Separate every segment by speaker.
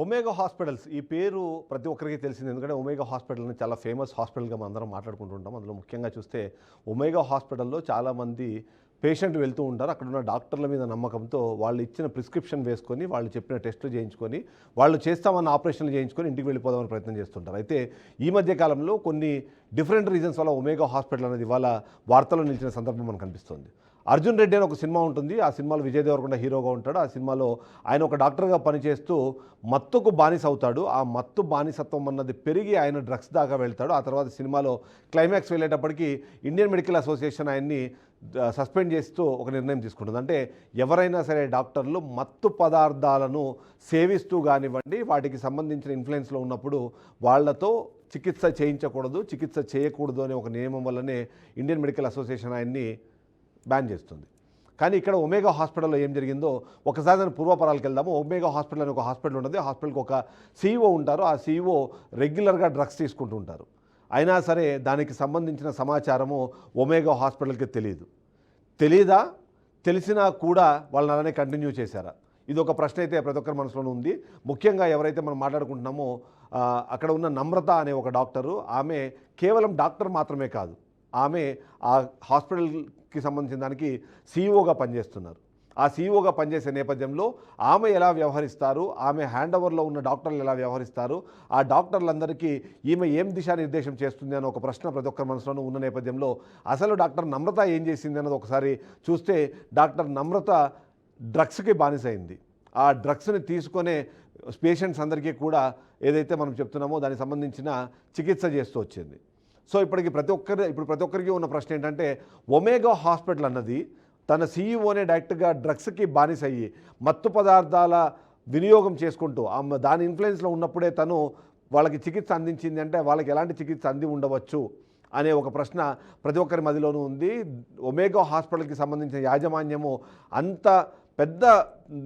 Speaker 1: Omega hospitals ఈ పేరు ప్రతి ఒక్కరికి తెలిసింది. ఎందుకంటే ఒమేగా హాస్పిటల్ అని చాలా ఫేమస్ హాస్పిటల్గా మనందరం మాట్లాడుకుంటుంటాం. అందులో ముఖ్యంగా చూస్తే ఒమేగా హాస్పిటల్లో చాలామంది పేషెంట్ వెళ్తూ ఉంటారు. అక్కడున్న డాక్టర్ల మీద నమ్మకంతో వాళ్ళు ఇచ్చిన ప్రిస్క్రిప్షన్ వేసుకొని, వాళ్ళు చెప్పిన టెస్టులు చేయించుకొని, వాళ్ళు చేస్తామన్న ఆపరేషన్లు చేయించుకొని ఇంటికి వెళ్ళిపోదామని ప్రయత్నం చేస్తుంటారు. అయితే ఈ మధ్య కాలంలో కొన్ని డిఫరెంట్ రీజన్స్ వల్ల ఒమేగా హాస్పిటల్ అనేది ఇవాళ వార్తల్లో నిలిచిన సందర్భం మనకు కనిపిస్తుంది. అర్జున్ రెడ్డి అని ఒక సినిమా ఉంటుంది. ఆ సినిమాలో విజయ్ దేవరకొండ హీరోగా ఉంటాడు. ఆ సినిమాలో ఆయన ఒక డాక్టర్గా పనిచేస్తూ మత్తుకు బానిస అవుతాడు. ఆ మత్తు బానిసత్వం అన్నది పెరిగి ఆయన డ్రగ్స్ దాకా వెళ్తాడు. ఆ తర్వాత సినిమాలో క్లైమాక్స్ వెళ్ళేటప్పటికి ఇండియన్ మెడికల్ అసోసియేషన్ ఆయన్ని సస్పెండ్ చేస్తూ ఒక నిర్ణయం తీసుకుంటుంది. అంటే ఎవరైనా సరే డాక్టర్లు మత్తు పదార్థాలను సేవిస్తూ కానివ్వండి, వాటికి సంబంధించిన ఇన్ఫ్లుయెన్స్లో ఉన్నప్పుడు వాళ్లతో చికిత్స చేయించకూడదు, చికిత్స చేయకూడదు అనే ఒక నియమం వల్లనే ఇండియన్ మెడికల్ అసోసియేషన్ ఆయన్ని బ్యాన్ చేస్తుంది. కానీ ఇక్కడ ఒమేగా హాస్పిటల్లో ఏం జరిగిందో ఒకసారి దాని పూర్వపరాలకు వెళ్దాము. ఒమేగా హాస్పిటల్ అని ఒక హాస్పిటల్ ఉంటుంది. హాస్పిటల్కి ఒక సీఈఓ ఉంటారు. ఆ సీఈఓ రెగ్యులర్గా డ్రగ్స్ తీసుకుంటూ ఉంటారు. అయినా సరే దానికి సంబంధించిన సమాచారము ఒమేగా హాస్పిటల్కి తెలీదా? తెలిసినా కూడా వాళ్ళని అలానే కంటిన్యూ చేశారా? ఇది ఒక ప్రశ్న అయితే ప్రతి ఒక్కరి మనసులోనూ ఉంది. ముఖ్యంగా ఎవరైతే మనం మాట్లాడుకుంటున్నామో అక్కడ ఉన్న నమ్రత అనే ఒక డాక్టరు, ఆమె కేవలం డాక్టర్ మాత్రమే కాదు, ఆమె ఆ హాస్పిటల్కి సంబంధించిన దానికి సీఈఓగా పనిచేస్తున్నారు. ఆ సీఈఓగా పనిచేసే నేపథ్యంలో ఆమె ఎలా వ్యవహరిస్తారు, ఆమె హ్యాండ్ ఓవర్లో ఉన్న డాక్టర్లు ఎలా వ్యవహరిస్తారు, ఆ డాక్టర్లందరికీ ఈమె ఏం దిశానిర్దేశం చేస్తుంది అనే ఒక ప్రశ్న ప్రతి ఒక్కరి మనసులోనూ ఉన్న నేపథ్యంలో అసలు డాక్టర్ నమ్రత ఏం చేసింది అన్నది ఒకసారి చూస్తే, డాక్టర్ నమ్రత డ్రగ్స్కి బానిసైంది. ఆ డ్రగ్స్ని తీసుకునే పేషెంట్స్ అందరికీ కూడా ఏదైతే మనం చెప్తున్నామో దానికి సంబంధించిన చికిత్స చేస్తూ వచ్చింది. సో ఇప్పుడు ప్రతి ఒక్కరికి ఉన్న ప్రశ్న ఏంటంటే, ఒమేగా హాస్పిటల్ అన్నది తన సీఈఓనే డైరెక్ట్గా డ్రగ్స్కి బానిసయ్యి మత్తు పదార్థాల వినియోగం చేసుకుంటూ దాని ఇన్ఫ్లుయెన్స్లో ఉన్నప్పుడే తను వాళ్ళకి చికిత్స అందించింది అంటే వాళ్ళకి ఎలాంటి చికిత్స అంది ఉండవచ్చు అనే ఒక ప్రశ్న ప్రతి ఒక్కరి మదిలోనూ ఉంది. ఒమేగా హాస్పిటల్కి సంబంధించిన యాజమాన్యము అంత పెద్ద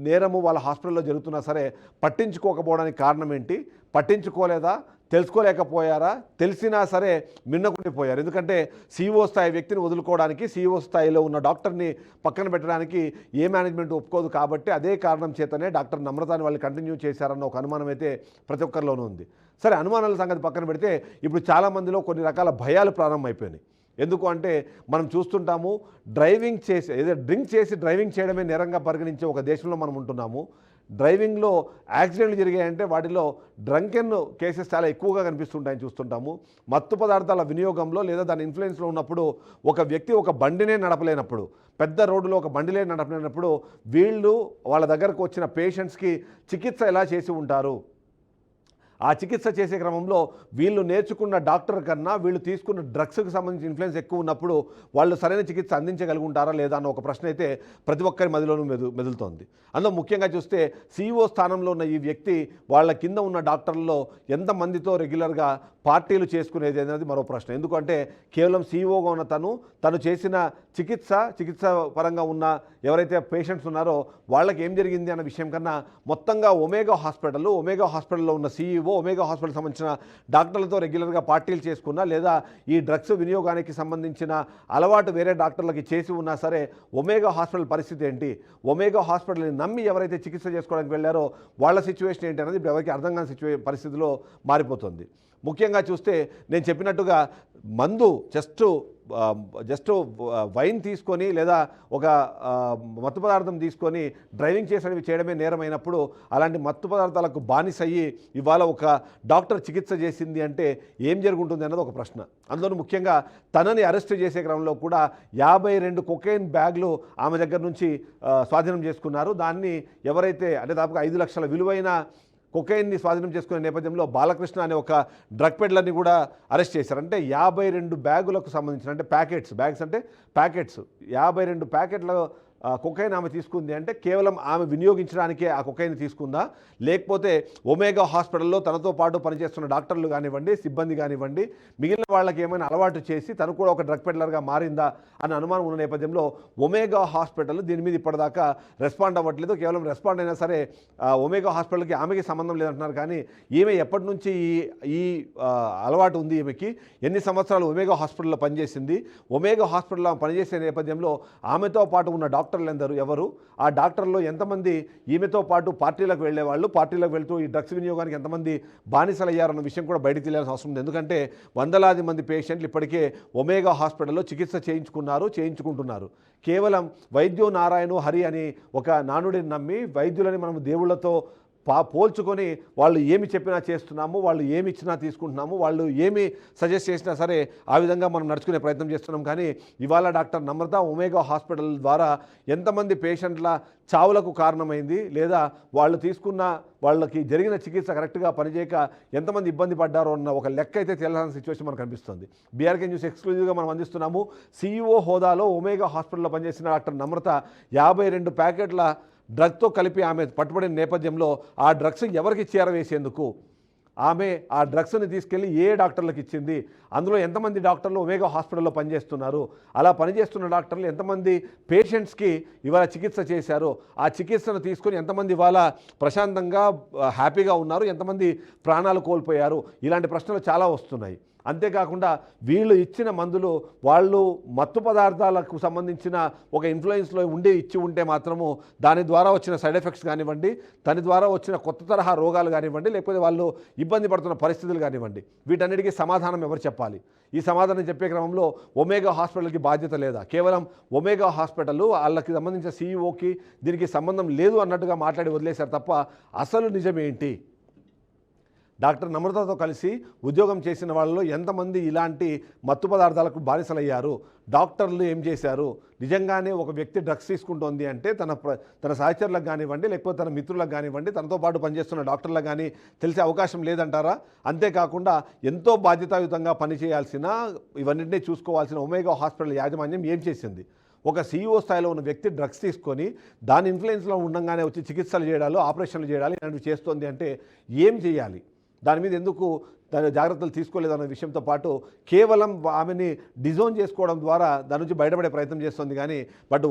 Speaker 1: నేరము వాళ్ళ హాస్పిటల్లో జరుగుతున్నా సరే పట్టించుకోకపోవడానికి కారణం ఏంటి? పట్టించుకోలేదా? తెలుసుకోలేకపోయారా? తెలిసినా సరే మిన్నకుండిపోయారు. ఎందుకంటే సీఈఓ స్థాయి వ్యక్తిని వదులుకోవడానికి, సీఈఓ స్థాయిలో ఉన్న డాక్టర్ని పక్కన పెట్టడానికి ఏ మేనేజ్మెంట్ ఒప్పుకోదు. కాబట్టి అదే కారణం చేతనే డాక్టర్ నమ్రతాని వాళ్ళు కంటిన్యూ చేశారన్న ఒక అనుమానం అయితే ప్రతి ఒక్కరిలోనూ ఉంది. సరే, అనుమానాల సంగతి పక్కన పెడితే ఇప్పుడు చాలామందిలో కొన్ని రకాల భయాలు ప్రారంభమైపోయినాయి. ఎందుకు అంటే మనం చూస్తుంటాము, డ్రింక్ చేసి డ్రైవింగ్ చేయడమే నేరంగా పరిగణించే ఒక దేశంలో మనం ఉంటున్నాము. డ్రైవింగ్లో యాక్సిడెంట్లు జరిగాయంటే వాటిలో డ్రంకెన్ కేసెస్ చాలా ఎక్కువగా కనిపిస్తుంటాయని చూస్తుంటాము. మత్తు పదార్థాల వినియోగంలో లేదా దాని ఇన్ఫ్లుయెన్స్లో ఉన్నప్పుడు ఒక వ్యక్తి ఒక బండినే నడపలేనప్పుడు, పెద్ద రోడ్డులో ఒక బండిలే నడపలేనప్పుడు వీళ్ళు వాళ్ళ దగ్గరకు వచ్చిన పేషెంట్స్కి చికిత్స ఎలా చేసి ఉంటారు? ఆ చికిత్స చేసే క్రమంలో వీళ్ళు నేర్చుకున్న డాక్టర్ కన్నా వీళ్ళు తీసుకున్న డ్రగ్స్కి సంబంధించిన ఇన్ఫ్లుయెన్స్ ఎక్కువ ఉన్నప్పుడు వాళ్ళు సరైన చికిత్స అందించగలుగుంటారా లేదా అన్న ఒక ప్రశ్న అయితే ప్రతి ఒక్కరి మదిలోనూ మెదులుతోంది. అందులో ముఖ్యంగా చూస్తే సీఈఓ స్థానంలో ఉన్న ఈ వ్యక్తి వాళ్ళ కింద ఉన్న డాక్టర్లలో ఎంతమందితో రెగ్యులర్గా పార్టీలు చేసుకునేది అనేది మరో ప్రశ్న. ఎందుకంటే కేవలం సీఈఓగా ఉన్న తను చేసిన చికిత్స పరంగా ఉన్న ఎవరైతే పేషెంట్స్ ఉన్నారో వాళ్ళకి ఏం జరిగింది అన్న విషయం కన్నా మొత్తంగా ఒమేగా హాస్పిటల్లో ఉన్న సీఈఓ ఒమేగా హాస్పిటల్ సంబంధించిన డాక్టర్లతో రెగ్యులర్గా పార్టీలు చేసుకున్నా లేదా ఈ డ్రగ్స్ వినియోగానికి సంబంధించిన అలవాటు వేరే డాక్టర్లకి చేసి ఉన్నా సరే ఒమేగా హాస్పిటల్ పరిస్థితి ఏంటి? ఒమేగా హాస్పిటల్ని నమ్మి ఎవరైతే చికిత్స చేసుకోవడానికి వెళ్ళారో వాళ్ళ సిచ్యువేషన్ ఏంటి అనేది ఇప్పుడు ఎవరికి అర్థం కాని పరిస్థితిలో మారిపోతుంది. ముఖ్యంగా చూస్తే నేను చెప్పినట్టుగా మందు జస్ట్ వైన్ తీసుకొని లేదా ఒక మత్తు పదార్థం తీసుకొని డ్రైవింగ్ చేయడమే నేరమైనప్పుడు అలాంటి మత్తు పదార్థాలకు బానిసయ్యి ఇవాళ ఒక డాక్టర్ చికిత్స చేసింది అంటే ఏం జరుగుతుంది అన్నది ఒక ప్రశ్న. అందులో ముఖ్యంగా తనని అరెస్ట్ చేసే క్రమంలో కూడా 52 కొకైన్ బ్యాగులు ఆమె దగ్గర నుంచి స్వాధీనం చేసుకున్నారు. దాన్ని ఎవరైతే అంటే దాదాపుగా 5 లక్షల విలువైన కొకైన్ని స్వాధీనం చేసుకునే నేపథ్యంలో బాలకృష్ణ అనే ఒక డ్రగ్ పెడ్లర్ని కూడా అరెస్ట్ చేశారు. అంటే 52 బ్యాగులకు సంబంధించిన, అంటే బ్యాగ్స్ అంటే ప్యాకెట్స్, 52 ప్యాకెట్ల కొకైన్ ఆమె తీసుకుంది అంటే కేవలం ఆమె వినియోగించడానికే ఆ కొకైన్ తీసుకుందా, లేకపోతే ఒమేగా హాస్పిటల్లో తనతో పాటు పనిచేస్తున్న డాక్టర్లు కానివ్వండి, సిబ్బంది కానివ్వండి, మిగిలిన వాళ్ళకి ఏమైనా అలవాటు చేసి తను కూడా ఒక డ్రగ్ పెడ్లర్గా మారిందా అన్న అనుమానం ఉన్న నేపథ్యంలో ఒమేగా హాస్పిటల్ దీని మీద ఇప్పటిదాకా రెస్పాండ్ అవ్వట్లేదు. కేవలం రెస్పాండ్ అయినా సరే ఒమేగా హాస్పిటల్కి ఆమెకి సంబంధం లేదంటున్నారు. కానీ ఈమె ఎప్పటి నుంచి ఈ అలవాటు ఉంది, ఈమెకి ఎన్ని సంవత్సరాలు ఒమేగా హాస్పిటల్లో పనిచేసింది, ఒమేగా హాస్పిటల్లో పనిచేసే నేపథ్యంలో ఆమెతో పాటు ఉన్న డాక్టర్లు ఎవరు, ఆ డాక్టర్లో ఎంతమంది ఈమెతో పాటు పార్టీలకు వెళ్ళేవాళ్ళు, పార్టీలకు వెళ్తూ ఈ డ్రగ్స్ వినియోగానికి ఎంతమంది బానిసలయ్యారన్న విషయం కూడా బయటికి తెలియాల్సిన అవసరం ఉంది. ఎందుకంటే వందలాది మంది పేషెంట్లు ఇప్పటికే ఒమేగా హాస్పిటల్లో చికిత్స చేయించుకుంటున్నారు. కేవలం వైద్యో నారాయణో హరి అని ఒక నానుడిని నమ్మి వైద్యులని మనం దేవుళ్లతో పోల్చుకొని వాళ్ళు ఏమి చెప్పినా చేస్తున్నాము, వాళ్ళు ఏమి ఇచ్చినా తీసుకుంటున్నాము, వాళ్ళు ఏమి సజెస్ట్ చేసినా సరే ఆ విధంగా మనం నడుచుకునే ప్రయత్నం చేస్తున్నాం. కానీ ఇవాళ డాక్టర్ నమ్రత ఒమేగా హాస్పిటల్ ద్వారా ఎంతమంది పేషెంట్ల చావులకు కారణమైంది, లేదా వాళ్ళకి జరిగిన చికిత్స కరెక్ట్గా పనిచేయక ఎంతమంది ఇబ్బంది పడ్డారో అన్న ఒక లెక్క అయితే తేలాల్సిన సిచ్యువేషన్ మనకు కనిపిస్తుంది. బీఆర్కే న్యూస్ ఎక్స్క్లూజివ్గా మనం అందిస్తున్నాము. CEO హోదాలో ఒమేగా హాస్పిటల్లో పనిచేసిన డాక్టర్ నమ్రత 52 ప్యాకెట్ల డ్రగ్తో కలిపి ఆమె పట్టుబడిన నేపథ్యంలో ఆ డ్రగ్స్ ఎవరికి చేరవేసేందుకు ఆమె ఆ డ్రగ్స్ని తీసుకెళ్ళి ఏ డాక్టర్లకు ఇచ్చింది, అందులో ఎంతమంది డాక్టర్లు ఒమేగా హాస్పిటల్లో పనిచేస్తున్నారు, అలా పనిచేస్తున్న డాక్టర్లు ఎంతమంది పేషెంట్స్కి ఇవాళ చికిత్స చేశారు, ఆ చికిత్సను తీసుకొని ఎంతమంది ఇవాళ ప్రశాంతంగా హ్యాపీగా ఉన్నారు, ఎంతమంది ప్రాణాలు కోల్పోయారు, ఇలాంటి ప్రశ్నలు చాలా వస్తున్నాయి. అంతేకాకుండా వీళ్ళు ఇచ్చిన మందులు వాళ్ళు మత్తు పదార్థాలకు సంబంధించిన ఒక ఇన్ఫ్లుయెన్స్లో ఇచ్చి ఉంటే మాత్రము దాని ద్వారా వచ్చిన సైడ్ ఎఫెక్ట్స్ కానివ్వండి, దాని ద్వారా వచ్చిన కొత్త తరహా రోగాలు కానివ్వండి, లేకపోతే వాళ్ళు ఇబ్బంది పడుతున్న పరిస్థితులు కానివ్వండి, వీటన్నిటికీ సమాధానం ఎవరు చెప్పాలి? ఈ సమాధానం చెప్పే క్రమంలో ఒమేగా హాస్పిటల్కి బాధ్యత లేదా? కేవలం ఒమేగా హాస్పిటల్ వాళ్ళకి సంబంధించిన CEOకి దీనికి సంబంధం లేదు అన్నట్టుగా మాట్లాడి వదిలేశారు తప్ప అసలు నిజమేంటి? డాక్టర్ నమ్రతతో కలిసి ఉద్యోగం చేసిన వాళ్ళలో ఎంతమంది ఇలాంటి మత్తు పదార్థాలకు బానిసలయ్యారు? డాక్టర్లు ఏం చేశారు? నిజంగానే ఒక వ్యక్తి డ్రగ్స్ తీసుకుంటోంది అంటే తన సహచరులకు కానివ్వండి, లేకపోతే తన మిత్రులకు కానివ్వండి, తనతో పాటు పనిచేస్తున్న డాక్టర్లకు కానీ తెలిసే అవకాశం లేదంటారా? అంతేకాకుండా ఎంతో బాధ్యతాయుతంగా పనిచేయాల్సిన, ఇవన్నింటినీ చూసుకోవాల్సిన ఒమేగా హాస్పిటల్ యాజమాన్యం ఏం చేసింది? ఒక CEO స్థాయిలో ఉన్న వ్యక్తి డ్రగ్స్ తీసుకొని దాని ఇన్ఫ్లుయెన్స్లో ఉండగానే వచ్చి చికిత్సలు చేయడాలు, ఆపరేషన్లు చేయడాలు ఇలాంటివి చేస్తోంది అంటే ఏం చేయాలి? దాని మీద ఎందుకు దాని జాగ్రత్తలు తీసుకోలేదన్న విషయంతో పాటు కేవలం ఆమెని డిజోన్ చేసుకోవడం ద్వారా దాని నుంచి బయటపడే ప్రయత్నం చేస్తుంది. కానీ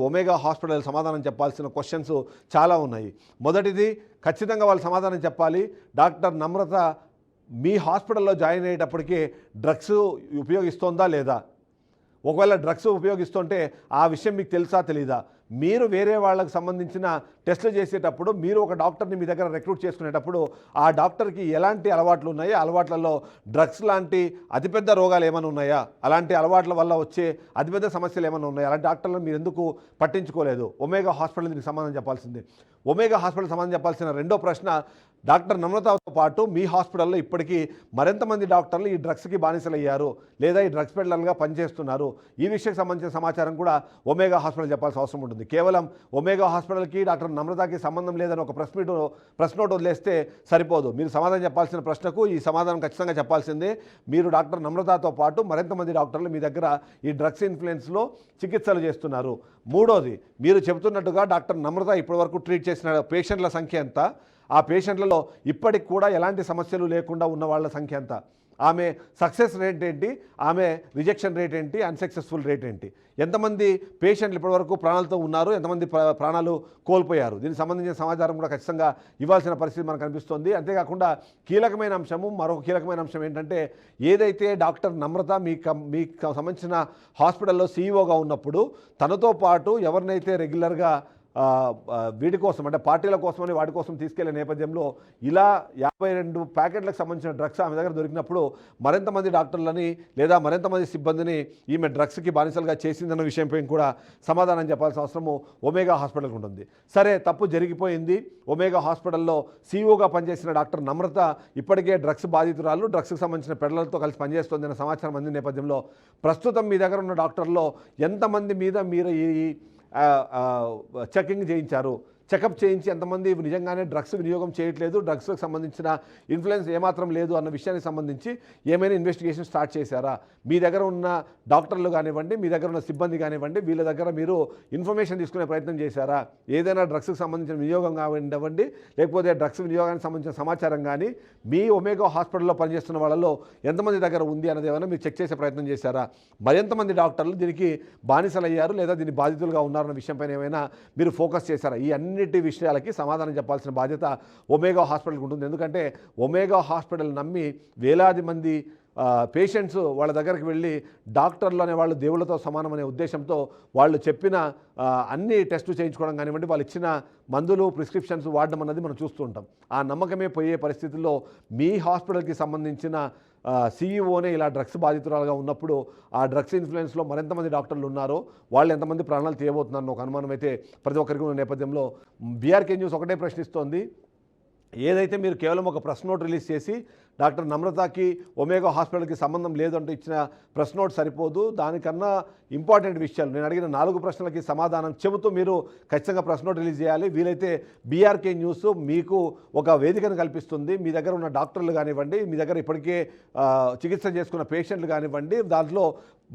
Speaker 1: ఒమేగా హాస్పిటల్ సమాధానం చెప్పాల్సిన క్వశ్చన్స్ చాలా ఉన్నాయి. మొదటిది, ఖచ్చితంగా వాళ్ళు సమాధానం చెప్పాలి. డాక్టర్ నమ్రత మీ హాస్పిటల్లో జాయిన్ అయ్యేటప్పటికే డ్రగ్స్ ఉపయోగిస్తోందా లేదా? ఒకవేళ డ్రగ్స్ ఉపయోగిస్తుంటే ఆ విషయం మీకు తెలుసా తెలీదా? మీరు వేరే వాళ్ళకి సంబంధించిన టెస్టులు చేసేటప్పుడు మీరు ఒక డాక్టర్ని మీ దగ్గర రిక్రూట్ చేసుకునేటప్పుడు ఆ డాక్టర్కి ఎలాంటి అలవాట్లు ఉన్నాయి, అలవాట్లలో డ్రగ్స్ లాంటి అతిపెద్ద రోగాలు ఏమైనా ఉన్నాయా, అలాంటి అలవాట్ల వల్ల వచ్చే అతిపెద్ద సమస్యలు ఏమైనా ఉన్నాయా, అలాంటి డాక్టర్లను మీరు ఎందుకు పట్టించుకోలేదు? ఒమేగా హాస్పిటల్ దీనికి సమాధానం చెప్పాల్సిందే. ఒమేగా హాస్పిటల్ సమాధానం చెప్పాల్సిన రెండో ప్రశ్న, డాక్టర్ నమ్రతతో పాటు మీ హాస్పిటల్లో ఇప్పటికీ మరింతమంది డాక్టర్లు ఈ డ్రగ్స్కి బానిసలయ్యారు, లేదా ఈ డ్రగ్స్ పెడ్లర్లుగా పనిచేస్తున్నారు. ఈ విషయానికి సంబంధించిన సమాచారం కూడా ఒమేగా హాస్పిటల్ చెప్పాల్సిన అవసరం ఉంటుంది. కేవలం ఒమేగా హాస్పిటల్కి డాక్టర్ నమ్రతకి సంబంధం లేదని ఒక ప్రెస్ నోట్ వదిలేస్తే సరిపోదు. మీరు సమాధానం చెప్పాల్సిన ప్రశ్నకు ఈ సమాధానం ఖచ్చితంగా చెప్పాల్సిందే. మీరు డాక్టర్ నమ్రతతో పాటు మరింతమంది డాక్టర్లు మీ దగ్గర ఈ డ్రగ్స్ ఇన్ఫ్లుయెన్స్లో చికిత్సలు చేస్తున్నారు. మూడోది, మీరు చెబుతున్నట్టుగా డాక్టర్ నమ్రత ఇప్పటివరకు ట్రీట్ చేసిన పేషెంట్ల సంఖ్య ఎంత, ఆ పేషెంట్లలో ఇప్పటికి కూడా ఎలాంటి సమస్యలు లేకుండా ఉన్న వాళ్ళ సంఖ్య ఎంత, ఆమె సక్సెస్ రేట్ ఏంటి, ఆమె రిజెక్షన్ రేట్ ఏంటి, అన్సక్సెస్ఫుల్ రేట్ ఏంటి, ఎంతమంది పేషెంట్లు ఇప్పటివరకు ప్రాణాలతో ఉన్నారు, ఎంతమంది ప్రాణాలు కోల్పోయారు, దీనికి సంబంధించిన సమాచారం కూడా ఖచ్చితంగా ఇవ్వాల్సిన పరిస్థితి మనకు కనిపిస్తోంది. అంతేకాకుండా మరొక కీలకమైన అంశం ఏంటంటే, ఏదైతే డాక్టర్ నమ్రత మీకు సంబంధించిన హాస్పిటల్లో CEOగా ఉన్నప్పుడు తనతో పాటు ఎవరినైతే రెగ్యులర్గా వీటి కోసం అంటే పార్టీల కోసమని వాటి కోసం తీసుకెళ్లే నేపథ్యంలో ఇలా 52 ప్యాకెట్లకు సంబంధించిన డ్రగ్స్ ఆమె దగ్గర దొరికినప్పుడు మరింతమంది డాక్టర్లని లేదా మరింతమంది సిబ్బందిని ఈమె డ్రగ్స్కి బానిసలుగా చేసిందన్న విషయంపై కూడా సమాధానం చెప్పాల్సిన అవసరము ఒమేగా హాస్పిటల్కి ఉంటుంది. సరే, తప్పు జరిగిపోయింది. ఒమేగా హాస్పిటల్లో CEOగా పనిచేసిన డాక్టర్ నమ్రత ఇప్పటికే డ్రగ్స్ బాధితురాలు, డ్రగ్స్కి సంబంధించిన పెడలతో కలిసి పనిచేస్తోందన్న సమాచారం అందిన నేపథ్యంలో ప్రస్తుతం మీ దగ్గర ఉన్న డాక్టర్లో ఎంతమంది మీద మీరు ఈ చెకింగ్ చేయించారు, చెకప్ చేయించి ఎంతమంది నిజంగానే డ్రగ్స్ వినియోగం చేయట్లేదు, డ్రగ్స్కి సంబంధించిన ఇన్ఫ్లుయెన్స్ ఏమాత్రం లేదు అన్న విషయానికి సంబంధించి ఏమైనా ఇన్వెస్టిగేషన్ స్టార్ట్ చేశారా? మీ దగ్గర ఉన్న డాక్టర్లు కానివ్వండి, మీ దగ్గర ఉన్న సిబ్బంది కానివ్వండి, వీళ్ళ దగ్గర మీరు ఇన్ఫర్మేషన్ తీసుకునే ప్రయత్నం చేశారా? ఏదైనా డ్రగ్స్కి సంబంధించిన వినియోగం కానివ్వండి, లేకపోతే డ్రగ్స్ వినియోగానికి సంబంధించిన సమాచారం కానీ మీ ఒమేగా హాస్పిటల్లో పనిచేస్తున్న వాళ్ళలో ఎంతమంది దగ్గర ఉంది అన్నది ఏమైనా మీరు చెక్ చేసే ప్రయత్నం చేశారా? మరింతమంది డాక్టర్లు దీనికి బానిసలయ్యారు లేదా దీని బాధితులుగా ఉన్నారన్న విషయంపైన ఏమైనా మీరు ఫోకస్ చేశారా? ఈ అన్నిటి విషయాలకి సమాధానం చెప్పాల్సిన బాధ్యత ఒమేగా హాస్పిటల్కి ఉంటుంది. ఎందుకంటే ఒమేగా హాస్పిటల్ నమ్మి వేలాది మంది పేషెంట్స్ వాళ్ళ దగ్గరికి వెళ్ళి డాక్టర్లు అనే వాళ్ళు దేవుళ్ళతో సమానం అనే ఉద్దేశంతో వాళ్ళు చెప్పిన అన్ని టెస్టులు చేయించుకోవడం కానివ్వండి, వాళ్ళు ఇచ్చిన మందులు ప్రిస్క్రిప్షన్స్ వాడడం అన్నది మనం చూస్తూ ఉంటాం. ఆ నమ్మకమే పోయే పరిస్థితుల్లో మీ హాస్పిటల్కి సంబంధించిన సీఈఓనే ఇలా డ్రగ్స్ బాధితురాలుగా ఉన్నప్పుడు ఆ డ్రగ్స్ ఇన్ఫ్లుయెన్స్లో మరెంతమంది డాక్టర్లు ఉన్నారో, వాళ్ళు ఎంతమంది ప్రాణాలు తీయబోతున్నారో ఒక అనుమానం అయితే ప్రతి ఒక్కరికి ఉన్న నేపథ్యంలో బీఆర్కే న్యూస్ ఒకటే ప్రశ్నిస్తోంది. ఏదైతే మీరు కేవలం ఒక ప్రెస్ నోట్ రిలీజ్ చేసి డాక్టర్ నమ్రతకి ఒమేగా హాస్పిటల్కి సంబంధం లేదంటూ ఇచ్చిన ప్రెస్ నోట్ సరిపోదు, దానికన్నా ఇంపార్టెంట్ విషయాలు నేను అడిగిన 4 ప్రశ్నలకి సమాధానం చెబుతూ మీరు ఖచ్చితంగా ప్రెస్ నోట్ రిలీజ్ చేయాలి. వీలైతే బీఆర్కే న్యూస్ మీకు ఒక వేదికను కల్పిస్తుంది. మీ దగ్గర ఉన్న డాక్టర్లు కానివ్వండి, మీ దగ్గర ఇప్పటికే చికిత్స చేసుకున్న పేషెంట్లు కానివ్వండి, దాంట్లో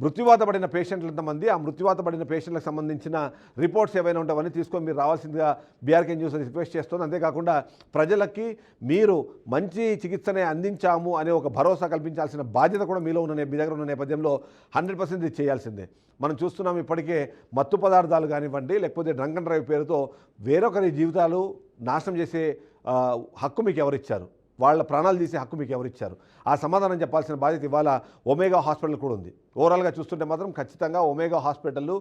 Speaker 1: మృత్యువాత పడిన పేషెంట్లు ఎంతమంది, ఆ మృత్యువాత పడిన పేషెంట్లకు సంబంధించిన రిపోర్ట్స్ ఏవైనా ఉంటావన్నీ తీసుకొని మీరు రావాల్సిందిగా బీఆర్కే న్యూస్ రిక్వెస్ట్ చేస్తుంది. అంతేకాకుండా ప్రజలకి మీరు మంచి చికిత్సనే అందించాము అనే ఒక భరోసా కల్పించాల్సిన బాధ్యత కూడా మీలో ఉన్న మీ దగ్గర ఉన్న నేపథ్యంలో 100% ఇది చేయాల్సిందే. మనం చూస్తున్నాం ఇప్పటికే మత్తు పదార్థాలు కానివ్వండి, లేకపోతే డ్రంక్ అండ్ డ్రైవ్ పేరుతో వేరొకరి జీవితాలు నాశనం చేసే హక్కు మీకు ఎవరిచ్చారు? వాళ్ళ ప్రాణాలు తీసే హక్కు మీకు ఎవరిచ్చారు? ఆ సమాధానం చెప్పాల్సిన బాధ్యత ఇవాళ ఒమేగా హాస్పిటల్ కూడా ఉంది. ఓవరాల్గా చూస్తుంటే మాత్రం ఖచ్చితంగా ఒమేగా హాస్పిటల్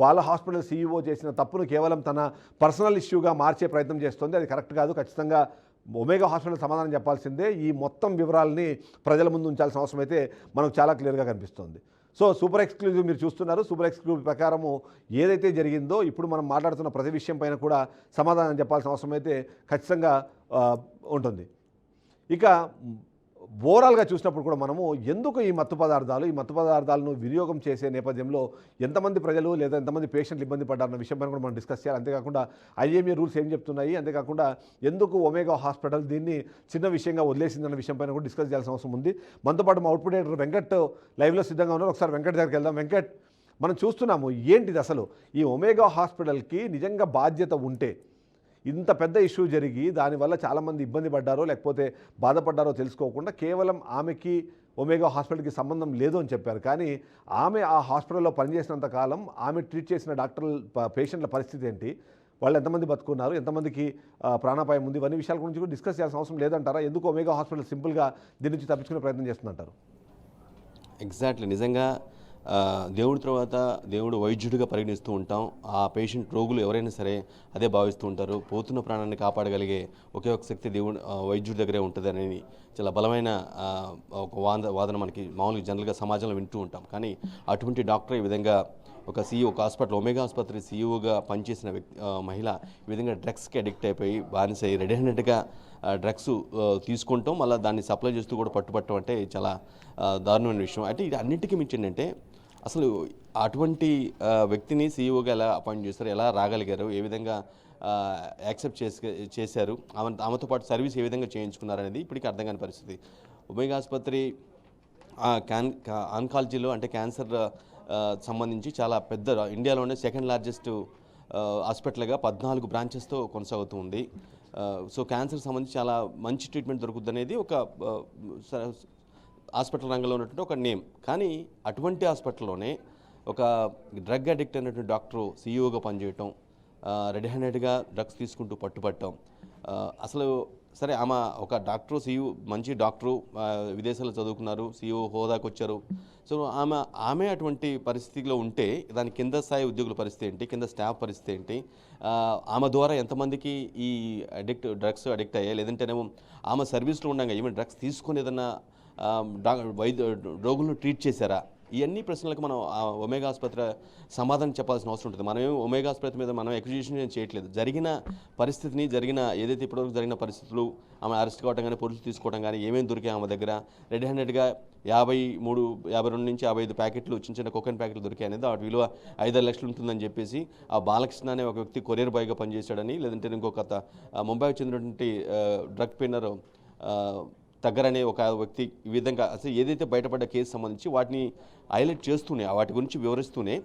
Speaker 1: వాళ్ళ హాస్పిటల్ సీఈఓ చేసిన తప్పును కేవలం తన పర్సనల్ ఇష్యూగా మార్చే ప్రయత్నం చేస్తుంది. అది కరెక్ట్ కాదు. ఖచ్చితంగా ఒమేగా హాస్పిటల్ సమాధానం చెప్పాల్సిందే. ఈ మొత్తం వివరాలని ప్రజల ముందు ఉంచాల్సిన అవసరం అయితే మనకు చాలా క్లియర్గా కనిపిస్తుంది. సో సూపర్ ఎక్స్క్లూజివ్ మీరు చూస్తున్నారు. సూపర్ ఎక్స్క్లూజివ్ ప్రకారము ఏదైతే జరిగిందో ఇప్పుడు మనం మాట్లాడుతున్న ప్రతి విషయం పైన కూడా సమాధానం చెప్పాల్సిన అవసరం అయితే ఖచ్చితంగా ఉంటుంది. ఇక ఓవరాల్గా చూసినప్పుడు కూడా మనము ఎందుకు ఈ మత్తు పదార్థాలను వినియోగం చేసే నేపథ్యంలో ఎంతమంది ప్రజలు లేదా ఎంతమంది పేషెంట్లు ఇబ్బంది పడ్డారన్న విషయం పైన కూడా మనం డిస్కస్ చేయాలి. అంతేకాకుండా ఐఎంఏ రూల్స్ ఏం చెప్తున్నాయి, అంతేకాకుండా ఎందుకు ఒమేగా హాస్పిటల్ దీన్ని చిన్న విషయంగా వదిలేసిందన్న విషయం పైన కూడా డిస్కస్ చేయాల్సిన అవసరం ఉంది. మనతో పాటు మా అవుట్పుట్ ఎడిటర్ వెంకట్ లైవ్లో సిద్ధంగా ఉన్నారు. ఒకసారి వెంకట్ దగ్గరికి వెళ్దాం. వెంకట్, మనం చూస్తున్నాము ఏంటిది అసలు ఈ ఒమేగా హాస్పిటల్కి నిజంగా బాధ్యత ఉంటే ఇంత పెద్ద ఇష్యూ జరిగి దానివల్ల చాలామంది ఇబ్బంది పడ్డారో లేకపోతే బాధపడ్డారో తెలుసుకోకుండా కేవలం ఆమెకి ఒమేగా హాస్పిటల్కి సంబంధం లేదు అని చెప్పారు. కానీ ఆమె ఆ హాస్పిటల్లో పనిచేసినంత కాలం ఆమె ట్రీట్ చేసిన పేషెంట్ల పరిస్థితి ఏంటి, వాళ్ళు ఎంతమంది బతుకున్నారు, ఎంతమందికి ప్రాణాపాయం ఉంది, ఇవన్నీ విషయాల గురించి కూడా డిస్కస్ చేయాల్సిన అవసరం లేదంటారా? ఎందుకు ఒమేగా హాస్పిటల్ సింపుల్గా దీని నుంచి తప్పించుకునే ప్రయత్నం చేస్తుందంటారు?
Speaker 2: ఎగ్జాక్ట్లీ, నిజంగా దేవుడి తర్వాత దేవుడు వైద్యుడిగా పరిగణిస్తూ ఉంటాం. ఆ పేషెంట్ రోగులు ఎవరైనా సరే అదే భావిస్తూ ఉంటారు. పోతున్న ప్రాణాన్ని కాపాడగలిగే ఒకే ఒక శక్తి దేవుడు వైద్యుడి దగ్గరే ఉంటుంది అనేది చాలా బలమైన ఒక వాదన మనకి మామూలుగా జనరల్గా సమాజంలో వింటూ ఉంటాం. కానీ అటువంటి డాక్టర్ ఈ విధంగా ఒక సీఈఓ, ఒక హాస్పిటల్ ఒమేగా ఆసుపత్రి సీఈఓగా పనిచేసిన మహిళ ఈ విధంగా డ్రగ్స్కి అడిక్ట్ అయిపోయి బానిస రెడీ హ్యాండెడ్గా డ్రగ్స్ తీసుకుంటాం, మళ్ళీ దాన్ని సప్లై చేస్తూ కూడా పట్టుబట్టడం అంటే చాలా దారుణమైన విషయం. అంటే ఇది అన్నింటికీ మించి ఏంటంటే అసలు అటువంటి వ్యక్తిని సీఈఓగా ఎలా అపాయింట్ చేస్తారు, ఎలా రాగలిగారు, ఏ విధంగా యాక్సెప్ట్ చేశారు, ఆమెతో పాటు సర్వీస్ ఏ విధంగా చేయించుకున్నారు అనేది ఇప్పటికీ అర్థం కాని పరిస్థితి. ఒమేగా ఆసుపత్రి ఆన్కాలజీలో అంటే క్యాన్సర్ సంబంధించి చాలా పెద్ద, ఇండియాలోనే సెకండ్ లార్జెస్ట్ హాస్పిటల్గా 14 బ్రాంచెస్తో కొనసాగుతూ ఉంది. సో క్యాన్సర్ సంబంధించి చాలా మంచి ట్రీట్మెంట్ దొరుకుతుంది అనేది ఒక హాస్పిటల్ రంగంలో ఉన్నటువంటి ఒక నేమ్. కానీ అటువంటి హాస్పిటల్లోనే ఒక డ్రగ్ అడిక్ట్ అయినటువంటి డాక్టరు సీఈఓగా పనిచేయటం, రెడీ హ్యాండెడ్గా డ్రగ్స్ తీసుకుంటూ పట్టుబట్టడం, అసలు సరే ఆమె ఒక డాక్టరు, సీఈఓ, మంచి డాక్టరు, విదేశాల్లో చదువుకున్నారు, సీఈఓ హోదాకు వచ్చారు. సో ఆమె అటువంటి పరిస్థితిలో ఉంటే దాని కింద స్థాయి ఉద్యోగుల పరిస్థితి ఏంటి, కింద స్టాఫ్ పరిస్థితి ఏంటి, ఆమె ద్వారా ఎంతమందికి ఈ డ్రగ్స్ అడిక్ట్ అయ్యాయి, లేదంటేనేమో ఆమె సర్వీస్లో ఉండగా ఈవెన్ డ్రగ్స్ తీసుకొని ఏదన్నా రోగులను ట్రీట్ చేశారా, ఇవన్నీ ప్రశ్నలకు మనం ఒమేగా ఆసుపత్రి సమాధానం చెప్పాల్సిన అవసరం ఉంటుంది. మనమేం ఒమేగా ఆసుపత్రి మీద మనం ఎక్విజిషన్ చేయట్లేదు. జరిగిన పరిస్థితిని, ఏదైతే ఇప్పటివరకు జరిగిన పరిస్థితులు, ఆమె అరెస్ట్ కావడం కానీ, పోలీసులు తీసుకోవడం కానీ, ఏమేమి దొరికాయి ఆమె దగ్గర, రెడీ హ్యాండెడ్గా 52 నుంచి 55 ప్యాకెట్లు చిన్న కొకైన్ ప్యాకెట్లు దొరికాయి అనేది, వాటి విలువ 5-6 లక్షలు ఉంటుందని చెప్పేసి ఆ బాలకృష్ణ అనే ఒక వ్యక్తి కొరియర్ బాయ్గా పనిచేశాడని, లేదంటే ఇంకొక ముంబైకి చెందినటువంటి డ్రగ్ పెన్నర్ దగ్గరనే ఒక వ్యక్తి ఈ విధంగా అసలు ఏదైతే బయటపడ్డ కేసు సంబంధించి వాటిని హైలైట్ చేస్తూనే, వాటి గురించి వివరిస్తూనే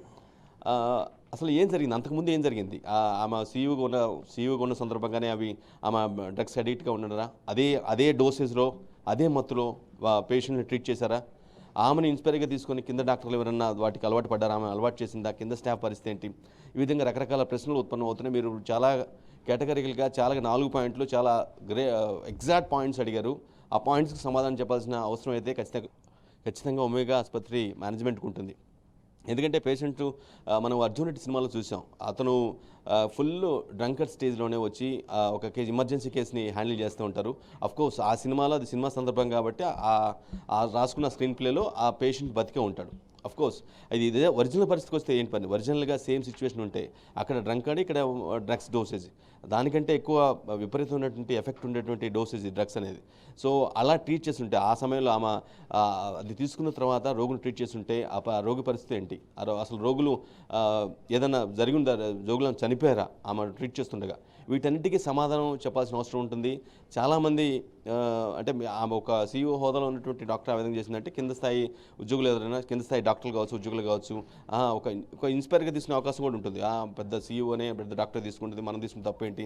Speaker 2: అసలు ఏం జరిగింది, అంతకుముందు ఏం జరిగింది, ఆమె సీఈఓగా ఉన్న సందర్భంగానే ఆమె డ్రగ్స్ అడిక్ట్గా ఉండరా, అదే డోసేజ్లో అదే మత్తులో పేషెంట్ని ట్రీట్ చేశారా, ఆమెను ఇన్స్పైర్గా తీసుకొని కింద డాక్టర్లు ఎవరన్నా వాటికి అలవాటు పడ్డారా, ఆమె అలవాటు చేసిందా, కింద స్టాఫ్ పరిస్థితి ఏంటి, ఈ విధంగా రకరకాల ప్రశ్నలు ఉత్పన్నం అవుతున్నాయి. మీరు చాలా కేటగిరికల్గా చాలా 4 పాయింట్లు చాలా ఎగ్జాక్ట్ పాయింట్స్ అడిగారు. ఆ పాయింట్స్కి సమాధానం చెప్పాల్సిన అవసరం అయితే ఖచ్చితంగా ఖచ్చితంగా ఒమేగా ఆసుపత్రి మేనేజ్మెంట్కి ఉంటుంది. ఎందుకంటే పేషెంట్ మనం అర్జున్ రెడ్డి సినిమాలో చూసాం. అతను ఫుల్ డ్రంకర్ స్టేజ్లోనే వచ్చి ఒక ఎమర్జెన్సీ కేసుని హ్యాండిల్ చేస్తూ ఉంటారు. అఫ్కోర్స్ ఆ సినిమాలో అది సినిమా సందర్భం కాబట్టి ఆ రాసుకున్న స్క్రీన్ ప్లేలో ఆ పేషెంట్ బతికే ఉంటాడు. అఫ్కోర్స్ ఇదే ఒరిజినల్ పరిస్థితికి వస్తే ఏంటి పని, ఒరిజినల్గా సేమ్ సిచ్యువేషన్ ఉంటే అక్కడ డ్రంక్ అని ఇక్కడ డ్రగ్స్ డోసేజ్ దానికంటే ఎక్కువ విపరీతమైనటువంటి ఎఫెక్ట్ ఉండేటువంటి డోసేజ్ డ్రగ్స్ అనేది. సో అలా ట్రీట్ చేస్తుంటే ఆ సమయంలో ఆమె అది తీసుకున్న తర్వాత రోగులు ట్రీట్ చేస్తుంటే ఆ రోగి పరిస్థితి ఏంటి, అసలు రోగులు ఏదైనా జరిగిందా, రోగులను చనిపోయారా ఆమె ట్రీట్ చేస్తుండగా, వీటన్నిటికీ సమాధానం చెప్పాల్సిన అవసరం ఉంటుంది. చాలామంది అంటే ఆమె ఒక CEO హోదాలో ఉన్నటువంటి డాక్టర్ ఆ విధంగా చేసిందంటే కింద స్థాయి ఉద్యోగులు ఎవరైనా, కింద స్థాయి డాక్టర్లు కావచ్చు, ఉద్యోగులు కావచ్చు, ఒక ఇన్స్పైర్గా తీసుకునే అవకాశం కూడా ఉంటుంది. పెద్ద CEO అనే పెద్ద డాక్టర్ తీసుకుంటుంది, మనం తీసుకున్న తప్పేంటి,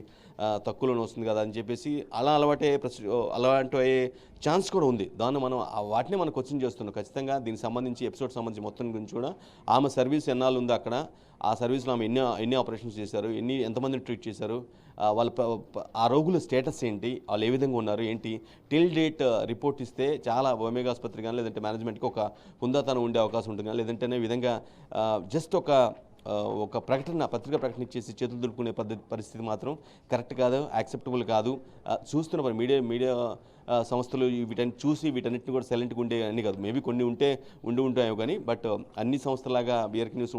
Speaker 2: తక్కువలోనే వస్తుంది కదా అని చెప్పేసి అలా అలాంటి అయ్యే ఛాన్స్ కూడా ఉంది. దాన్ని మనం వాటిని మనం క్వశ్చన్ చేస్తున్నాం. ఖచ్చితంగా దీనికి సంబంధించి ఎపిసోడ్ సంబంధించి మొత్తం గురించి కూడా ఆమె సర్వీస్ ఎన్నాళ్ళు ఉంది అక్కడ, ఆ సర్వీస్లో ఆమె ఎన్ని ఆపరేషన్స్ చేశారు, ఎంతమందిని ట్రీట్ చేశారు, వాళ్ళ ఆ రోగుల స్టేటస్ ఏంటి, వాళ్ళు ఏ విధంగా ఉన్నారు ఏంటి, టిల్ డేట్ రిపోర్ట్ ఇస్తే చాలా ఒమేగా ఆసుపత్రి కానీ లేదంటే మేనేజ్మెంట్కి ఒక హుందాతనం ఉండే అవకాశం ఉంటుంది. కానీ లేదంటే విధంగా జస్ట్ ఒక పత్రికా ప్రకటన ఇచ్చేసి చేతులు దులుపుకునే పరిస్థితి మాత్రం కరెక్ట్ కాదు, యాక్సెప్టబుల్ కాదు. చూస్తున్న మీడియా సంస్థలు వీటన్నిటిని కూడా సైలెంట్గా ఉండే అన్నీ కాదు, మేబీ కొన్ని ఉంటాయో కానీ, బట్ అన్ని సంస్థలాగా బిఆర్కే న్యూస్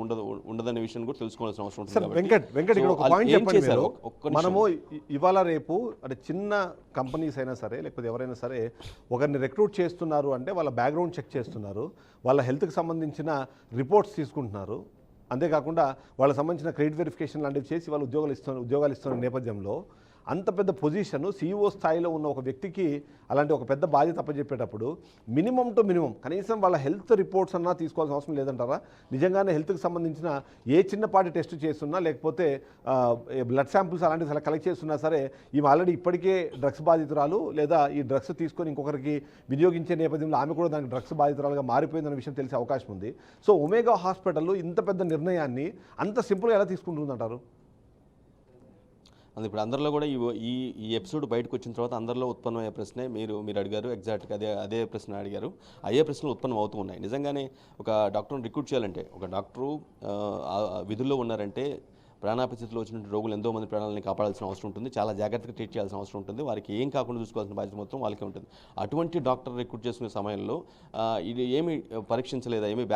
Speaker 2: ఉండదనే విషయం కూడా తెలుసుకోవాల్సిన అవసరం ఉంటుంది.
Speaker 1: వెంకట్ ఇక్కడ ఒక పాయింట్ చెప్పండి మీరు. మనము ఇవాళ రేపు అంటే చిన్న కంపెనీస్ అయినా సరే లేకపోతే ఎవరైనా సరే ఒకరిని రిక్రూట్ చేస్తున్నారు అంటే వాళ్ళ బ్యాక్గ్రౌండ్ చెక్ చేస్తున్నారు, వాళ్ళ హెల్త్కి సంబంధించిన రిపోర్ట్స్ తీసుకుంటున్నారు, అంతేకాకుండా వాళ్ళకి సంబంధించిన క్రెడిట్ వెరిఫికేషన్ లాంటివి చేసి వాళ్ళు ఉద్యోగాలు ఇస్తున్న నేపథ్యంలో అంత పెద్ద పొజిషన్ CEO స్థాయిలో ఉన్న ఒక వ్యక్తికి అలాంటి ఒక పెద్ద బాధ్యత అప్పచెప్పేటప్పుడు మినిమం టు మినిమం కనీసం వాళ్ళ హెల్త్ రిపోర్ట్స్ అన్నా తీసుకోవాల్సిన అవసరం లేదంటారా? నిజంగానే హెల్త్కి సంబంధించిన ఏ చిన్నపాటి టెస్ట్ చేస్తున్నా లేకపోతే బ్లడ్ శాంపుల్స్ అలాంటివి కలెక్ట్ చేస్తున్నా సరే ఈమె ఆల్రెడీ ఇప్పటికే డ్రగ్స్ బాధితురాలు, లేదా ఈ డ్రగ్స్ తీసుకొని ఇంకొకరికి వినియోగించే నేపథ్యంలో ఆమె కూడా దానికి డ్రగ్స్ బాధితురాలుగా మారిపోయిందన్న విషయం తెలిసే అవకాశం ఉంది. సో ఒమేగా హాస్పిటల్ ఇంత పెద్ద నిర్ణయాన్ని అంత సింపుల్గా ఎలా తీసుకుంటుందంటారు?
Speaker 2: అది ఇప్పుడు అందరిలో కూడా ఈ ఎపిసోడ్ బయటకు వచ్చిన తర్వాత అందరిలో ఉత్పన్నమయ్యే ప్రశ్నే మీరు అడిగారు. ఎగ్జాక్ట్గా అదే ప్రశ్న అడిగారు. అయ్యే ప్రశ్నలు ఉత్పన్నం అవుతూ ఉన్నాయి. నిజంగానే ఒక డాక్టర్ని రిక్రూట్ చేయాలంటే, ఒక డాక్టరు విధుల్లో ఉన్నారంటే ప్రాణాపస్థితిలో వచ్చినటువంటి రోగులు ఎంతో మంది ప్రాణాలని కాపాడాల్సిన అవసరం ఉంటుంది, చాలా జాగ్రత్తగా ట్రీట్ చేయాల్సిన అవసరం ఉంటుంది, వారికి ఏం కాకుండా చూసుకోవాల్సిన బాధ్యత మొత్తం వాళ్ళకే ఉంటుంది. అటువంటి డాక్టర్ రిక్రూట్ చేసుకునే సమయంలో ఇది ఏమి పరీక్షించలేదా, ఏమి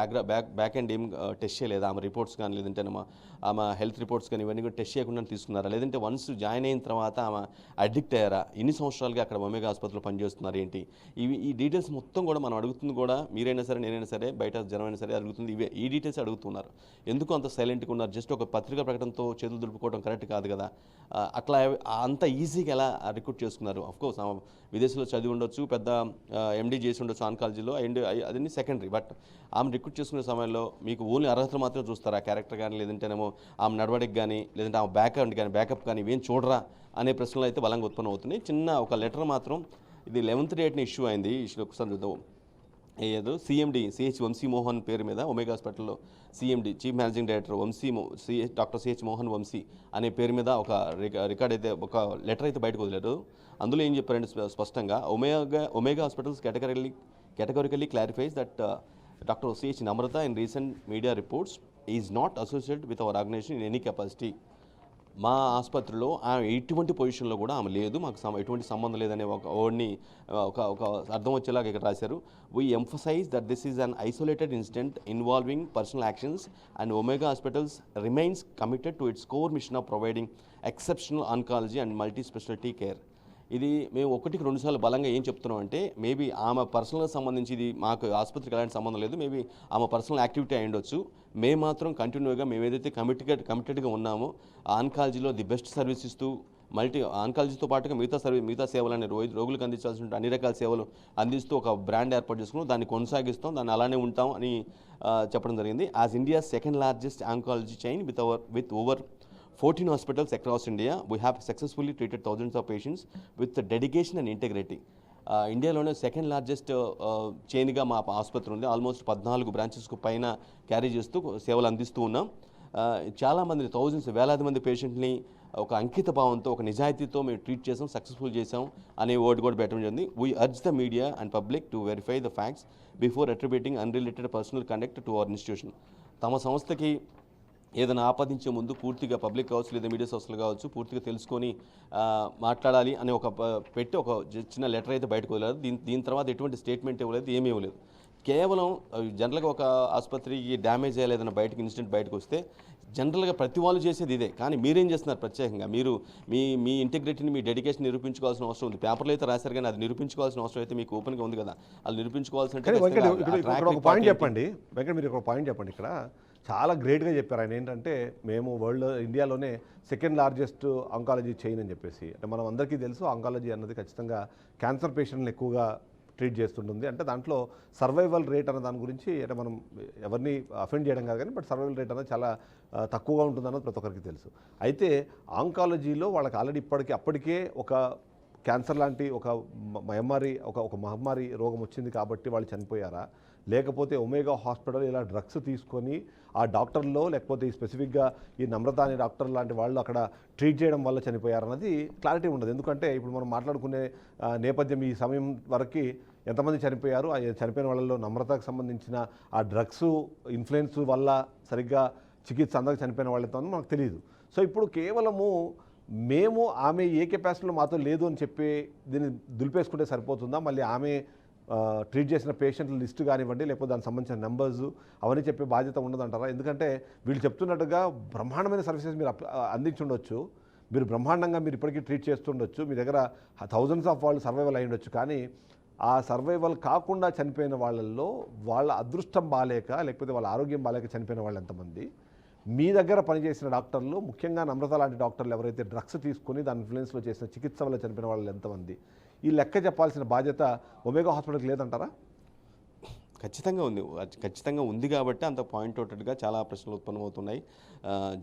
Speaker 2: బ్యాక్ ఎండ్ ఏం టెస్ట్ చేయలేదా, ఆమె రిపోర్ట్స్ కానీ లేదంటే ఆమె హెల్త్ రిపోర్ట్స్ కానీ ఇవన్నీ కూడా టెస్ట్ చేయకుండా తీసుకున్నారా, లేదంటే వన్స్ జాయిన్ అయిన తర్వాత ఆమె అడిక్ట్ అయ్యారా, ఎన్ని సంవత్సరాలుగా అక్కడ ఒమేగా ఆసుపత్రిలో పనిచేస్తున్నారు ఏంటి, ఈ డీటెయిల్స్ మొత్తం కూడా మనం అడుగుతుంది కూడా మీరైనా సరే నేనైనా సరే బయట జనమైనా సరే అడుగుతుంది ఈ డీటెయిల్స్ అడుగుతున్నారు. ఎందుకు అంత సైలెంట్గా ఉన్నారు? జస్ట్ ఒక పత్రికా ప్రకటనతో చేతులు దులుపుకోవడం కరెక్ట్ కాదు కదా. అట్లా అంత ఈజీగా ఎలా రిక్రూట్ చేసుకున్నారు? అఫ్కోర్స్ ఆమె విదేశంలో చదివి ఉండొచ్చు, పెద్ద MD చేసి ఉండొచ్చు ఆన్కాలజీలో, అండ్ అదన్నీ సెకండరీ. బట్ ఆమె రిక్రూట్ చేసుకునే సమయంలో మీకు ఓన్లీ అర్హతలు మాత్రం చూస్తారా, క్యారెక్టర్ కానీ లేదంటేనేమో ఆమె నడవడికి కానీ లేదంటే ఆమె బ్యాకప్ కానీ ఇవేం చూడరా అనే ప్రశ్నలు అయితే బలంగా ఉత్పన్నం అవుతున్నాయి. చిన్న ఒక లెటర్ మాత్రం ఇది 11th డేట్ని ఇష్యూ అయింది. ఒకసారి చూద్దాం. ఏదో CMD CH వంశీ మోహన్ పేరు మీద ఒమేగా హాస్పిటల్లో CMD chief managing director doctor CH Mohan Vamsi అనే పేరు మీద ఒక రికార్డ్ అయితే, ఒక లెటర్ అయితే బయటకు వదిలేరు. అందులో ఏం చెప్పారంటే స్పష్టంగా omega hospitals categorically clarifies that Dr. CH Namrata in recent media reports is not associated with our organization in any capacity. మా ఆసుపత్రిలో ఆమె ఎటువంటి పొజిషన్లో కూడా ఆమె లేదు, మాకు ఎటువంటి సంబంధం లేదనే ఒక వర్డ్ని ఒక అర్థం వచ్చేలాగా ఇక్కడ రాశారు. We emphasize that this is an isolated incident involving personal actions and Omega hospitals remains committed to its core mission of providing exceptional oncology and multi speciality care. ఇది మేము 1-2 సార్లు బలంగా ఏం చెప్తున్నాం అంటే, మేబీ ఆమె పర్సనల్గా సంబంధించి ఇది మాకు ఆసుపత్రికి ఎలాంటి సంబంధం లేదు, మేబీ ఆమె పర్సనల్ యాక్టివిటీ అయి ఉండొచ్చు. మేము మాత్రం కంటిన్యూగా మేము ఏదైతే కమిటెడ్గా ఉన్నామో ఆన్కాలజీలో ది బెస్ట్ సర్వీస్ ఇస్తూ ఆన్కాలజీతో పాటుగా మిగతా సేవలని రోగులకు అందించాల్సిన అన్ని రకాల సేవలు అందిస్తూ ఒక బ్రాండ్ ఏర్పాటు చేసుకుని దాన్ని కొనసాగిస్తాం, దాన్ని అలానే ఉంటాం అని చెప్పడం జరిగింది. As India's second largest oncology chain with over 14 hospitals across India, we have successfully treated thousands of patients with dedication and integrity. ఇండియాలోనే సెకండ్ లార్జెస్ట్ చైన్గా మా ఆసుపత్రి ఉంది. ఆల్మోస్ట్ 14 బ్రాంచెస్కు పైన క్యారీ చేస్తూ సేవలు అందిస్తూ ఉన్నాం. చాలామంది వేలాది మంది పేషెంట్ని ఒక అంకిత భావంతో ఒక నిజాయితీతో మేము ట్రీట్ చేసాం, సక్సెస్ఫుల్ చేసాం అనే వర్డ్ కూడా పెట్టడం జరిగింది. We urge the media and public to verify the facts before attributing unrelated personal conduct to our institution. తమ సంస్థకి ఏదైనా ఆపాదించే ముందు పూర్తిగా పబ్లిక్ కావచ్చు లేదా మీడియా సోర్స్లు కావచ్చు పూర్తిగా తెలుసుకొని మాట్లాడాలి అని పెట్టి ఒక చిన్న లెటర్ అయితే బయటకు వదిలేదు. దీని తర్వాత ఎటువంటి స్టేట్మెంట్ ఇవ్వలేదు, ఏమీ ఇవ్వలేదు. కేవలం జనరల్గా ఒక ఆసుపత్రికి డ్యామేజ్ అయ్యేదన్న బయటకు ఇన్సిడెంట్ బయటకు వస్తే జనరల్గా ప్రతి వాళ్ళు చేసేది ఇదే. కానీ మీరేం చేస్తున్నారు ప్రత్యేకంగా? మీరు మీ ఇంటిగ్రిటీని, మీ డెడికేషన్ నిరూపించుకోవాల్సిన అవసరం ఉంది. పేపర్లో అయితే రాశారు కానీ అది నిరూపించుకోవాల్సిన అవసరం అయితే మీకు ఓపెన్గా ఉంది కదా, అది నిరూపించుకోవాల్సిన
Speaker 1: ఒక పాయింట్ చెప్పండి వెంకట, మీరు ఒక పాయింట్ చెప్పండి. ఇక్కడ చాలా గ్రేట్గా చెప్పారు ఆయన. ఏంటంటే మేము ఇండియాలోనే సెకండ్ లార్జెస్ట్ ఆంకాలజీ చైన్ అని చెప్పేసి. అంటే మనం అందరికీ తెలుసు ఆంకాలజీ అన్నది ఖచ్చితంగా క్యాన్సర్ పేషెంట్ని ఎక్కువగా ట్రీట్ చేస్తుంటుంది. అంటే దాంట్లో సర్వైవల్ రేట్ అన్న దాని గురించి అంటే మనం ఎవరిని అఫెండ్ చేయడం కాదు కానీ బట్ సర్వైవల్ రేట్ అనేది చాలా తక్కువగా ఉంటుంది అన్నది ప్రతి ఒక్కరికి తెలుసు. అయితే ఆంకాలజీలో వాళ్ళకి ఆల్రెడీ అప్పటికే ఒక క్యాన్సర్ లాంటి ఒక మహమ్మారి రోగం వచ్చింది కాబట్టి వాళ్ళు చనిపోయారా, లేకపోతే ఒమేగా హాస్పిటల్ ఇలా డ్రగ్స్ తీసుకొని ఆ డాక్టర్లో లేకపోతే ఈ స్పెసిఫిక్గా ఈ నమ్రత అనే డాక్టర్ లాంటి వాళ్ళు అక్కడ ట్రీట్ చేయడం వల్ల చనిపోయారన్నది క్లారిటీ ఉండదు. ఎందుకంటే ఇప్పుడు మనం మాట్లాడుకునే నేపథ్యం ఈ సమయం వరకు ఎంతమంది చనిపోయారు, ఆ చనిపోయిన వాళ్ళలో నమ్రతకు సంబంధించిన ఆ డ్రగ్స్ ఇన్ఫ్లుయెన్స్ వల్ల సరిగ్గా చికిత్స అందక చనిపోయిన వాళ్ళతో మనకు తెలియదు. సో ఇప్పుడు కేవలము మేము ఆమె ఏ కెపాసిటీలో మాతో లేదు అని చెప్పి దీన్ని దులిపేసుకుంటే సరిపోతుందా? మళ్ళీ ఆమె ట్రీట్ చేసిన పేషెంట్ల లిస్టు కానివ్వండి లేకపోతే దానికి సంబంధించిన నెంబర్స్ అవన్నీ చెప్పే బాధ్యత ఉండదంటారా? ఎందుకంటే వీళ్ళు చెప్తున్నట్టుగా బ్రహ్మాండమైన సర్వీసెస్ మీరు అందించుండొచ్చు, మీరు బ్రహ్మాండంగా మీరు ఇప్పటికీ ట్రీట్ చేస్తుండొచ్చు, మీ దగ్గర థౌజండ్స్ ఆఫ్ వాళ్ళు సర్వైవల్ అయి ఉండొచ్చు. కానీ ఆ సర్వైవల్ కాకుండా చనిపోయిన వాళ్ళల్లో వాళ్ళ అదృష్టం బాలేక లేకపోతే వాళ్ళ ఆరోగ్యం బాలేక చనిపోయిన వాళ్ళు ఎంతమంది? మీ దగ్గర పనిచేసిన డాక్టర్లు, ముఖ్యంగా నమ్రత లాంటి డాక్టర్లు ఎవరైతే డ్రగ్స్ తీసుకొని దాని ఇన్ఫ్లుయెన్స్లో చేసిన చికిత్స వల్ల చనిపోయిన వాళ్ళు ఎంతమంది? ఈ లెక్క చెప్పాల్సిన బాధ్యత ఒమేగా హాస్పిటల్కి లేదంటారా?
Speaker 2: ఖచ్చితంగా ఉంది కాబట్టి అంత పాయింట్ అవుటెడ్గా చాలా ప్రశ్నలు ఉత్పన్నమవుతున్నాయి.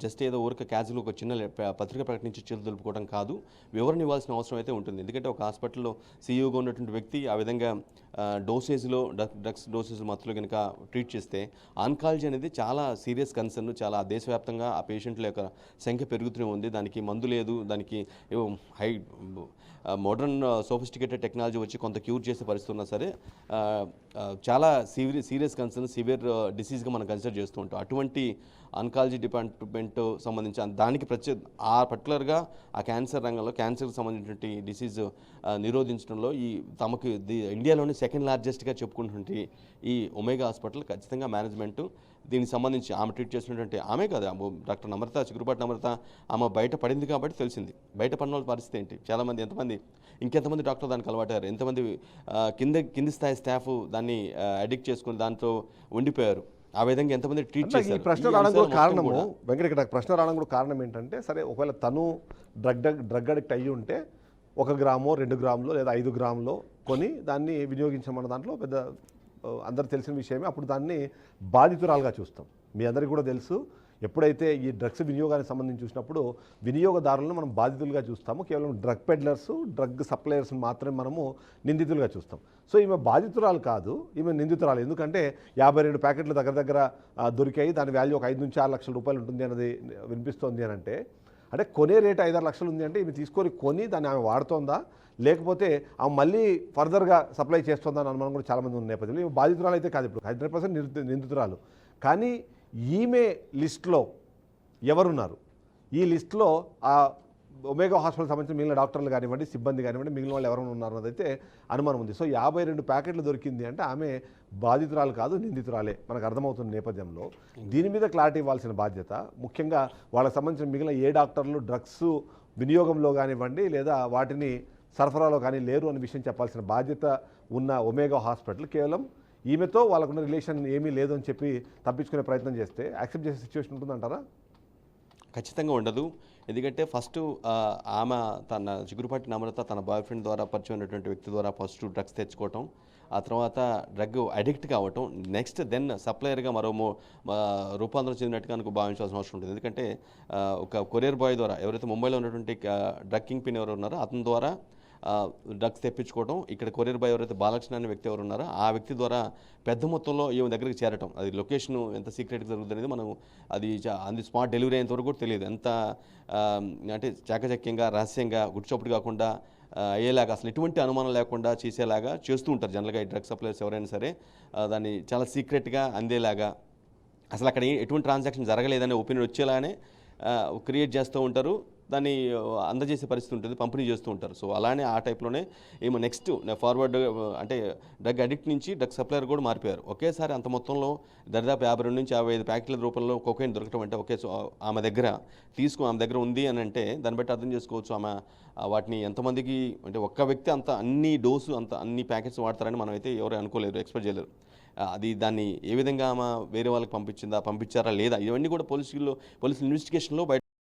Speaker 2: జస్ట్ ఏదో ఊరిక క్యాజువల్ ఒక చిన్న పత్రిక ప్రకటించి చేతులు దులుపుకోవడం కాదు, వివరణ ఇవ్వాల్సిన అవసరం అయితే ఉంటుంది. ఎందుకంటే ఒక హాస్పిటల్లో సీఈఓగా ఉన్నటువంటి వ్యక్తి ఆ విధంగా డోసేజ్లో డ్రగ్స్ డోసేజ్ మత్తులో కనుక ట్రీట్ చేస్తే ఆన్కాలజీ అనేది చాలా సీరియస్ కన్సర్న్. చాలా దేశవ్యాప్తంగా ఆ పేషెంట్ల యొక్క సంఖ్య పెరుగుతూనే ఉంది. దానికి మందు లేదు, దానికి మోడర్న్ సోఫిస్టికేటెడ్ టెక్నాలజీ వచ్చి కొంత క్యూర్ చేసే పరిస్థితి ఉన్నా సరే చాలా సీరియస్ కన్సర్న్, సివియర్ డిసీజ్గా మనం కన్సిడర్ చేస్తూ ఉంటాం. అటువంటి ఆన్కాలజీ డిపార్ట్మెంట్ సంబంధించి దానికి పర్టికులర్గా ఆ క్యాన్సర్ రంగంలో క్యాన్సర్కి సంబంధించినటువంటి డిసీజ్ నిరోధించడంలో తమకు ఇండియాలోనే సెకండ్ లార్జెస్ట్గా చెప్పుకుంటున్నటువంటి ఈ ఒమేగా హాస్పిటల్ ఖచ్చితంగా మేనేజ్మెంటు దీనికి సంబంధించి ఆమె ట్రీట్ చేసినటువంటి ఆమె కాదు, డాక్టర్ నమ్రత, చిగురుపాటి నమ్రత, ఆమె బయట పడింది కాబట్టి తెలిసింది. బయట పడిన వాళ్ళ పరిస్థితి ఏంటి? చాలామంది ఇంకెంతమంది డాక్టర్ దానికి అలవాటారు, ఎంతమంది కింది స్థాయి స్టాఫ్ దాన్ని అడిక్ట్ చేసుకుని దాంతో ఉండిపోయారు, ఆ విధంగా ఎంతమంది ట్రీట్ చేశారు.
Speaker 1: ఈ ప్రశ్న రావడం కూడా కారణము వెంకట, ఇక్కడ ప్రశ్న రావడం కూడా కారణం ఏంటంటే, సరే ఒకవేళ తను డ్రగ్ అడిక్ట్ అయ్యి ఉంటే 1 గ్రామో 2 గ్రాములో లేదా 5 గ్రాములో కొని దాన్ని వినియోగించమన్న దాంట్లో పెద్ద అందరికి తెలిసిన విషయమే. అప్పుడు దాన్ని బాధితురాలుగా చూస్తాం. మీ అందరికీ కూడా తెలుసు, ఎప్పుడైతే ఈ డ్రగ్స్ వినియోగానికి సంబంధించి చూసినప్పుడు వినియోగదారులను మనం బాధితులుగా చూస్తాము. కేవలం డ్రగ్ పెడ్లర్స్, డ్రగ్ సప్లయర్స్ మాత్రమే మనము నిందితులుగా చూస్తాం. సో ఈమె బాధితురాలు కాదు, ఈమె నిందితురాలు. ఎందుకంటే 52 ప్యాకెట్లు దగ్గర దొరికాయి, దాని వాల్యూ ఒక 5 నుంచి 6 లక్షల రూపాయలు ఉంటుంది అన్నది వినిపిస్తోంది అని అంటే కొనే రేటు 5-6 లక్షలు ఉంది అంటే ఈమె కొని దాన్ని ఆమె వాడుతోందా, లేకపోతే ఆమె మళ్ళీ ఫర్దర్గా సప్లై చేస్తుందా అని అనుమానం కూడా చాలామంది ఉన్న నేపథ్యంలో ఈమె బాధితురాలు అయితే కాదు, ఇప్పుడు 100% నిందితురాలు. కానీ ఈమె లిస్టులో ఎవరున్నారు? ఈ లిస్టులో ఆ ఒమేగా హాస్పిటల్ సంబంధించిన మిగిలిన డాక్టర్లు కానివ్వండి, సిబ్బంది కానివ్వండి, మిగిలిన వాళ్ళు ఎవరైనా ఉన్నారు అన్నదైతే అనుమానం ఉంది. సో 52 ప్యాకెట్లు దొరికింది అంటే ఆమె బాధితురాలు కాదు, నిందితురాలే మనకు అర్థమవుతున్న నేపథ్యంలో దీని మీద క్లారిటీ ఇవ్వాల్సిన బాధ్యత, ముఖ్యంగా వాళ్ళకి సంబంధించిన మిగిలిన ఏ డాక్టర్లు డ్రగ్స్ వినియోగంలో కానివ్వండి లేదా వాటిని సరఫరాలో కానీ లేరు అనే విషయం చెప్పాల్సిన బాధ్యత ఉన్న ఒమేగా హాస్పిటల్ కేవలం ఈమెతో వాళ్ళకున్న రిలేషన్ ఏమీ లేదు అని చెప్పి తప్పించుకునే ప్రయత్నం చేస్తే యాక్సెప్ట్ చేసే సిచ్యువేషన్ ఉంటుందంటారా?
Speaker 2: ఖచ్చితంగా ఉండదు. ఎందుకంటే ఫస్ట్ ఆమె తన చిగురుపాటి నమ్రత తన బాయ్ ఫ్రెండ్ ద్వారా పరిచయం ఉన్నటువంటి వ్యక్తి ద్వారా ఫస్ట్ డ్రగ్స్ తెచ్చుకోవటం, ఆ తర్వాత డ్రగ్ అడిక్ట్ కావటం, నెక్స్ట్ దెన్ సప్లయర్గా మరో రూపాంతరం చెందినట్టుగా నాకు భావించాల్సిన అవసరం ఉంటుంది. ఎందుకంటే ఒక కొరియర్ బాయ్ ద్వారా ఎవరైతే ముంబైలో ఉన్నటువంటి డ్రగ్ కింగ్ పిన్ ఎవరు ఉన్నారో అతని ద్వారా డ్రగ్స్ తెప్పించుకోవడం, ఇక్కడ కొరియర్ బాయ్ ఎవరైతే బాలకృష్ణ అనే వ్యక్తి ఎవరు ఉన్నారో ఆ వ్యక్తి ద్వారా పెద్ద మొత్తంలో ఈమె దగ్గరికి చేరటం. అది లొకేషన్ ఎంత సీక్రెట్గా జరుగుతుంది అనేది మనం అది అది స్పాట్ డెలివరీ అయ్యేంత వరకు కూడా తెలియదు. ఎంత అంటే చాకచక్యంగా రహస్యంగా గుట్టుచప్పుడు కాకుండా అయ్యేలాగా అసలు ఎటువంటి అనుమానం లేకుండా చేసేలాగా చేస్తూ ఉంటారు జనరల్గా ఈ డ్రగ్ సప్లైర్స్ ఎవరైనా సరే. దాన్ని చాలా సీక్రెట్గా అందేలాగా అసలు అక్కడ ఎటువంటి ట్రాన్సాక్షన్ జరగలేదనే ఒపీనియన్ వచ్చేలానే క్రియేట్ చేస్తూ ఉంటారు. దాన్ని అందజేసే పరిస్థితి ఉంటుంది, పంపిణీ చేస్తూ ఉంటారు. సో అలానే ఆ టైప్లోనే ఏమో నెక్స్ట్ ఫార్వర్డ్ అంటే డ్రగ్ అడిక్ట్ నుంచి డ్రగ్ సప్లయర్ కూడా మారిపోయారు. ఒకేసారి అంత మొత్తంలో దరిదాపు 52 నుంచి 55 ప్యాకెట్ల రూపంలో కొకైన్ దొరకటం అంటే ఒకే ఆమె దగ్గర ఉంది అని అంటే దాన్ని బట్టి అర్థం చేసుకోవచ్చు ఆమె వాటిని ఎంతమందికి అంటే ఒక్క వ్యక్తి అంత అన్ని డోసు అంత అన్ని ప్యాకెట్స్ వాడతారని మనం అయితే ఎవరు అనుకోలేరు, ఎక్స్పెక్ట్ చేయలేరు. అది దాన్ని ఏ విధంగా ఆమె వేరే వాళ్ళకి పంపించారా లేదా ఇవన్నీ కూడా పోలీసుల ఇన్వెస్టిగేషన్లో బయట